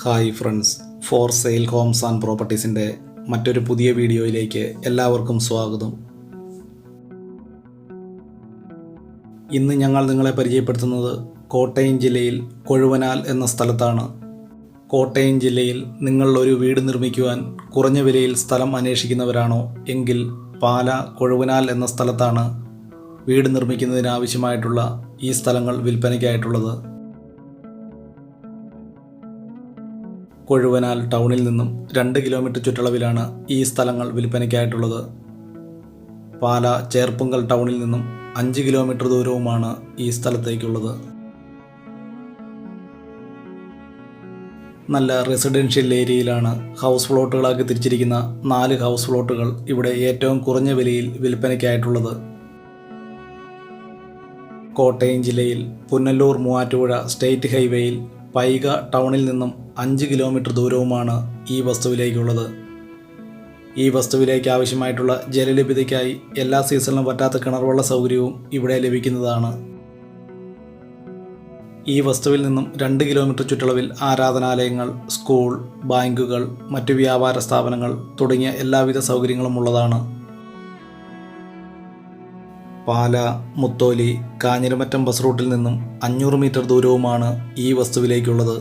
Hi friends, for sale homes and പ്രോപ്പർട്ടീസിൻ്റെ മറ്റൊരു പുതിയ വീഡിയോയിലേക്ക് എല്ലാവർക്കും സ്വാഗതം. ഇന്ന് ഞങ്ങൾ നിങ്ങളെ പരിചയപ്പെടുത്തുന്നത് കോട്ടയം ജില്ലയിൽ കൊഴുവനാൽ എന്ന സ്ഥലത്താണ്. കോട്ടയം ജില്ലയിൽ നിങ്ങൾ ഒരു വീട് നിർമ്മിക്കുവാൻ കുറഞ്ഞ വിലയിൽ സ്ഥലം അന്വേഷിക്കുന്നവരാണോ എങ്കിൽ പാല കൊഴുവനാൽ എന്ന സ്ഥലത്താണ് വീട് നിർമ്മിക്കുന്നതിനാവശ്യമായിട്ടുള്ള ഈ സ്ഥലങ്ങൾ വിൽപ്പനയ്ക്കായിട്ടുള്ളത്. കൊഴുവനാൽ ടൗണിൽ നിന്നും 2 കിലോമീറ്റർ ചുറ്റളവിലാണ് ഈ സ്ഥലങ്ങൾ വിൽപ്പനയ്ക്കായിട്ടുള്ളത്. പാല ചേർപ്പുങ്കൽ ടൗണിൽ നിന്നും 5 കിലോമീറ്റർ ദൂരവുമാണ് ഈ സ്ഥലത്തേക്കുള്ളത്. നല്ല റെസിഡൻഷ്യൽ ഏരിയയിലാണ് ഹൗസ് പ്ലോട്ടുകളാക്കി തിരിച്ചിരിക്കുന്ന 4 ഹൗസ് പ്ലോട്ടുകൾ ഇവിടെ ഏറ്റവും കുറഞ്ഞ വിലയിൽ വിൽപ്പനയ്ക്കായിട്ടുള്ളത്. കോട്ടയം ജില്ലയിൽ പുനലൂർ മൂവാറ്റുപുഴ സ്റ്റേറ്റ് ഹൈവേയിൽ പൈക ടൗണിൽ നിന്നും 5 കിലോമീറ്റർ ദൂരവുമാണ് ഈ വസ്തുവിലേക്കുള്ളത്. ഈ വസ്തുവിലേക്ക് ആവശ്യമായിട്ടുള്ള ജലലഭ്യതയ്ക്കായി എല്ലാ സീസണിലും പറ്റാത്ത കിണർവെള്ള സൗകര്യവും ഇവിടെ ലഭിക്കുന്നതാണ്. ഈ വസ്തുവിൽ നിന്നും 2 കിലോമീറ്റർ ചുറ്റളവിൽ ആരാധനാലയങ്ങൾ, സ്കൂൾ, ബാങ്കുകൾ, മറ്റു വ്യാപാര സ്ഥാപനങ്ങൾ തുടങ്ങിയ എല്ലാവിധ സൗകര്യങ്ങളും ഉള്ളതാണ്. പാല, മുത്തോലി, കാഞ്ഞിരമറ്റം ബസ് റൂട്ടിൽ നിന്നും 500 മീറ്റർ ദൂരവുമാണ് ഈ വസ്തുവിലേക്കുള്ളത്.